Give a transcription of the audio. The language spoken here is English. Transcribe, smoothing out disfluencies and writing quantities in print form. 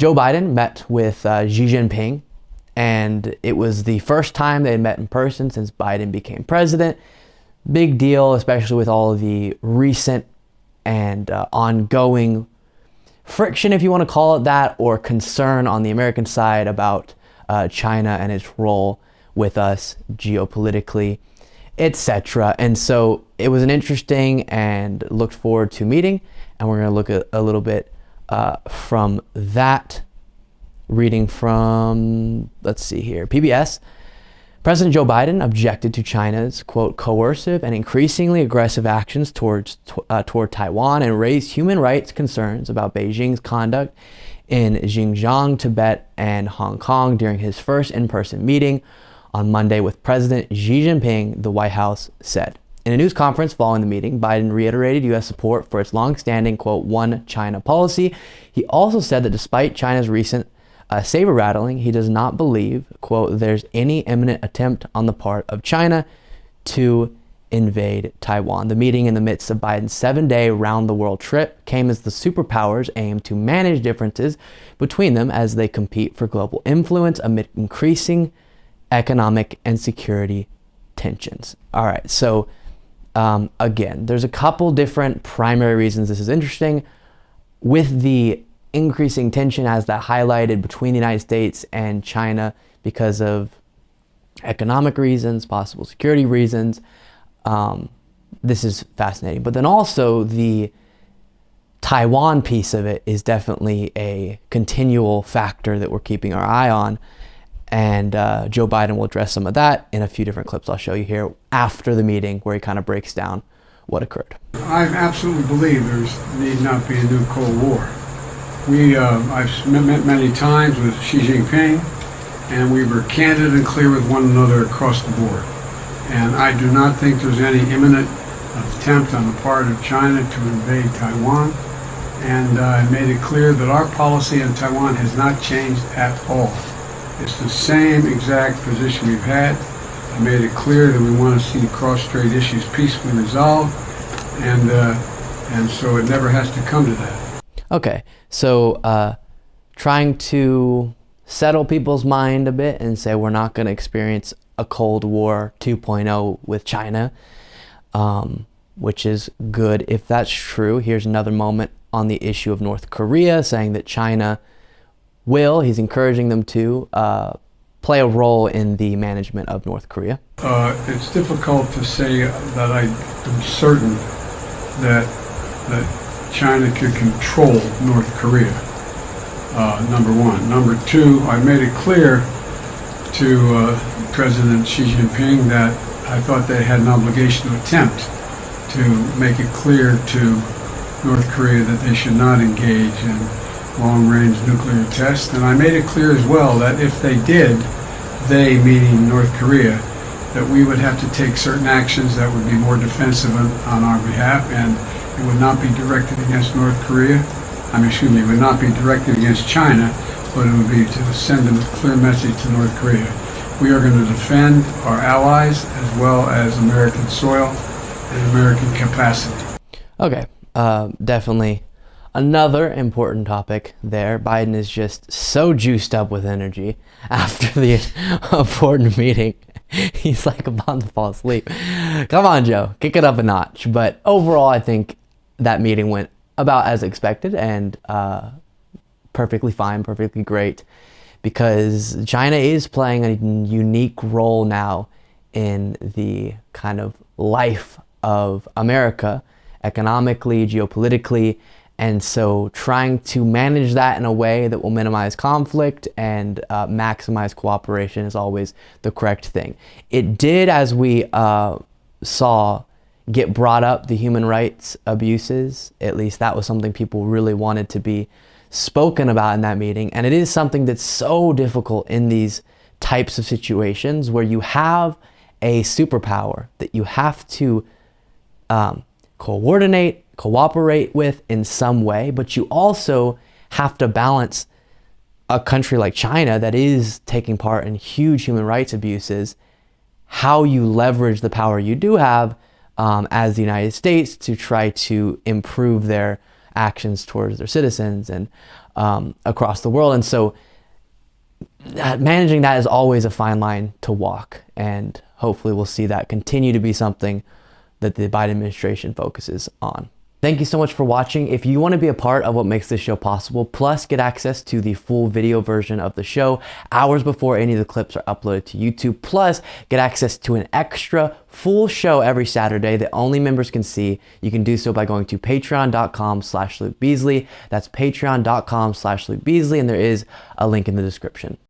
Joe Biden met with Xi Jinping, and it was the first time they had met in person since Biden became president. Big deal, especially with all of the recent and ongoing friction, if you want to call it that, or concern on the American side about China and its role with us geopolitically, etc. And so it was an interesting and looked forward to meeting, and we're going to look at a little bit from that. Reading from, let's see here, PBS. President Joe Biden objected to China's, quote, coercive and increasingly aggressive actions toward Taiwan, and raised human rights concerns about Beijing's conduct in Xinjiang, Tibet, and Hong Kong during his first in-person meeting on Monday with President Xi Jinping, the White House said. In a news conference following the meeting, Biden reiterated U.S. support for its longstanding, quote, one China policy. He also said that despite China's recent saber rattling, he does not believe, quote, there's any imminent attempt on the part of China to invade Taiwan. The meeting, in the midst of Biden's 7-day round-the-world trip, came as the superpowers aim to manage differences between them as they compete for global influence amid increasing economic and security tensions. All right, so again, there's a couple different primary reasons this is interesting. With the increasing tension, as that highlighted, between the United States and China because of economic reasons, possible security reasons. This is fascinating. But then also the Taiwan piece of it is definitely a continual factor that we're keeping our eye on. And Joe Biden will address some of that in a few different clips I'll show you here after the meeting, where he kind of breaks down what occurred. I absolutely believe there need not be a new Cold War. I've met many times with Xi Jinping, and we were candid and clear with one another across the board. And I do not think there's any imminent attempt on the part of China to invade Taiwan. And I made it clear that our policy on Taiwan has not changed at all. It's the same exact position we've had. I made it clear that we want to see cross-strait issues peacefully resolved, and so it never has to come to that. Okay, so trying to settle people's mind a bit and say we're not going to experience a Cold War 2.0 with China, which is good if that's true. Here's another moment on the issue of North Korea, saying that China he's encouraging them to play a role in the management of North Korea. It's difficult to say that I am certain that China could control North Korea, number one. Number two, I made it clear to President Xi Jinping that I thought they had an obligation to attempt to make it clear to North Korea that they should not engage in long-range nuclear tests. And I made it clear as well that if they did, they, meaning North Korea, that we would have to take certain actions that would be more defensive on our behalf, and it would not be directed against North Korea. It would not be directed against China, but it would be to send a clear message to North Korea. We are going to defend our allies as well as American soil and American capacity. Okay, definitely another important topic there. Biden is just so juiced up with energy after the important meeting. He's like about to fall asleep. Come on, Joe, kick it up a notch. But overall, I think that meeting went about as expected, and perfectly fine, perfectly great, because China is playing a unique role now in the kind of life of America, economically, geopolitically. And so trying to manage that in a way that will minimize conflict and maximize cooperation is always the correct thing. It did, as we saw, get brought up, the human rights abuses. At least that was something people really wanted to be spoken about in that meeting. And it is something that's so difficult in these types of situations where you have a superpower that you have to cooperate with in some way, but you also have to balance a country like China that is taking part in huge human rights abuses, how you leverage the power you do have as the United States to try to improve their actions towards their citizens. And across the world. And so managing that is always a fine line to walk. And hopefully we'll see that continue to be something that the Biden administration focuses on. Thank you so much for watching. If you want to be a part of what makes this show possible, plus get access to the full video version of the show hours before any of the clips are uploaded to YouTube, plus get access to an extra full show every Saturday that only members can see, you can do so by going to patreon.com/Luke Beasley. That's patreon.com/Luke Beasley, and there is a link in the description.